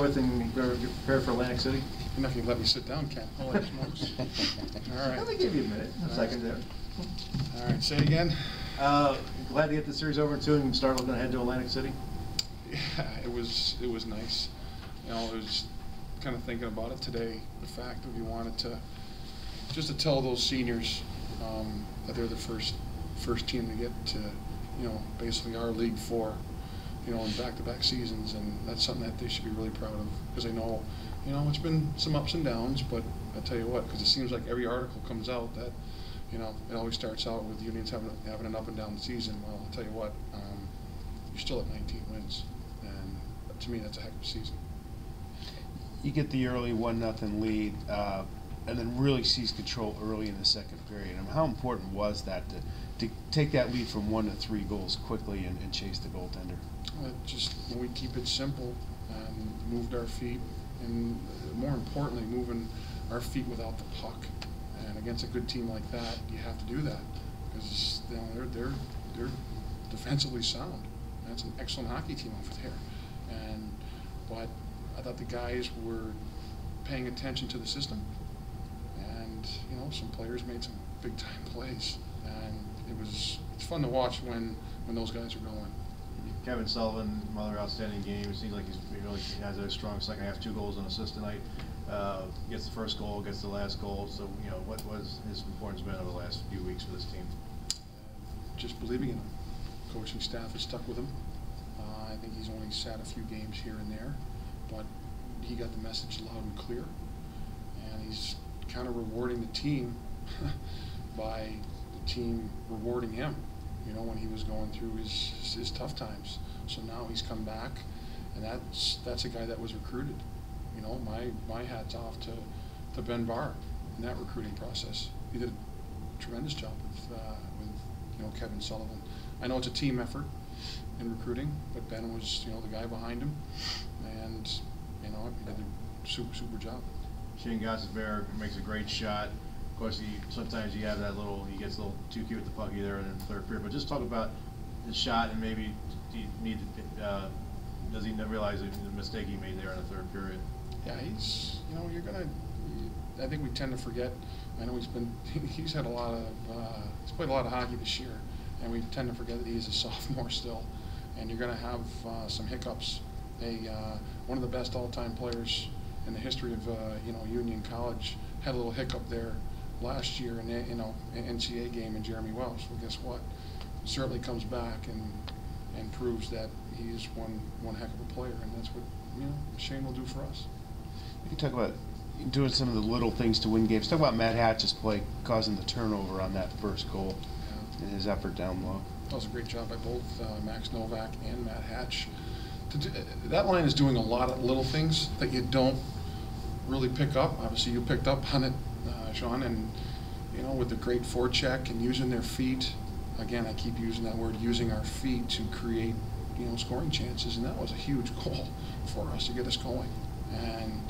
With and get prepared for Atlantic City. You're not going to let me sit down, Ken. Holy smokes. All right. Let me give you a minute, a second there. All right, say it again. Glad to get the series over too and start looking ahead to Atlantic City. Yeah, it was nice. You know, I was kind of thinking about it today. The fact that we wanted to just to tell those seniors that they're the first team to get to, you know, basically our League 4. You know, in back-to-back seasons, and that's something that they should be really proud of, because I know, you know, it's been some ups and downs, but I tell you what, because it seems like every article comes out that, you know, it always starts out with unions having an up and down season. Well, I'll tell you what, you're still at 19 wins, and to me, that's a heck of a season. You get the early 1-0 lead, and then really seize control early in the second period. I mean, how important was that to take that lead from 1 to 3 goals quickly and chase the goaltender? Just when we keep it simple and moved our feet, and more importantly, moving our feet without the puck. And against a good team like that, you have to do that, because you know they're defensively sound. That's an excellent hockey team over there. But I thought the guys were paying attention to the system, and you know, some players made some big time plays, and it's fun to watch when those guys are going. Kevin Sullivan, another outstanding game. It seems like he really has a strong second half, 2 goals and assist tonight. Gets the first goal, gets the last goal. So, you know, what was his importance been over the last few weeks for this team? Just believing in him. Coaching staff has stuck with him. I think he's only sat a few games here and there, but he got the message loud and clear, and he's kind of rewarding the team by the team rewarding him. You know, when he was going through his tough times. So now he's come back, and that's a guy that was recruited. You know, my hat's off to Ben Barr in that recruiting process. He did a tremendous job with you know, Kevin Sullivan. I know it's a team effort in recruiting, but Ben was, you know, the guy behind him, and you know, he did a super job. Shane Gossesbear makes a great shot. Of course, sometimes you have that he gets a little too cute with the puck either in the third period. But just talk about the shot, and maybe does he realize the mistake he made there in the third period? Yeah, he's, you know, I think we tend to forget. I know he's had a lot of, he's played a lot of hockey this year, and we tend to forget that he's a sophomore still, and you're going to have some hiccups. One of the best all-time players in the history of you know, Union College had a little hiccup there last year in the, you know, NCAA game in Jeremy Welsh. Well, guess what? Certainly comes back and proves that he is one heck of a player, and that's what, you know, Shane will do for us. You can talk about doing some of the little things to win games. Talk about Matt Hatch's play causing the turnover on that first goal, and his effort down low. That was a great job by both Max Novak and Matt Hatch. That line is doing a lot of little things that you don't really pick up. Obviously, you picked up on it, Sean, and you know, with the great forecheck and using their feet. Again, I keep using that word, using our feet to create, you know, scoring chances, and that was a huge goal for us to get us going. And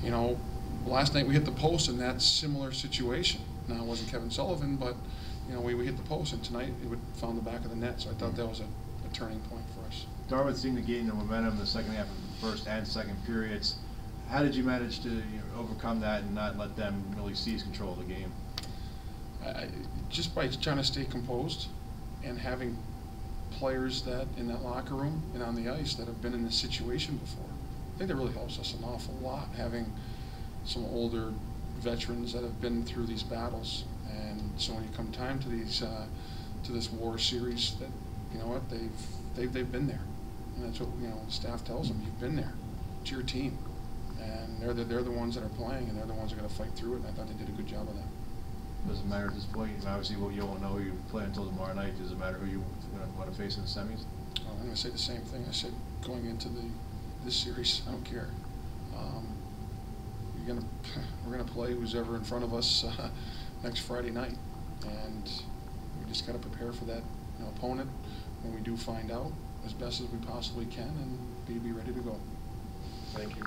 you know, last night we hit the post in that similar situation. Now it wasn't Kevin Sullivan, but you know, we hit the post, and tonight it found the back of the net. So I thought that was a turning point for us. Dartmouth seemed to gain the momentum in the second half of the first and second periods. How did you manage to, you know, overcome that and not let them really seize control of the game? Just by trying to stay composed and having players that in that locker room and on the ice that have been in this situation before. I think that really helps us an awful lot, having some older veterans that have been through these battles. And so when you come time to these to this war series, that, you know what, they've been there, and that's what, you know, the staff tells them. You've been there. It's your team, and they're the ones that are playing, and they're the ones that are going to fight through it. And I thought they did a good job of that. Does it matter at this point? Obviously, you won't know who you play until tomorrow night. Does it matter who you want to face in the semis? I'm going to say the same thing I said going into this series. I don't care. We're gonna play who's ever in front of us next Friday night, and we just got to prepare for that, you know, opponent when we do find out as best as we possibly can, and be ready to go. Thank you.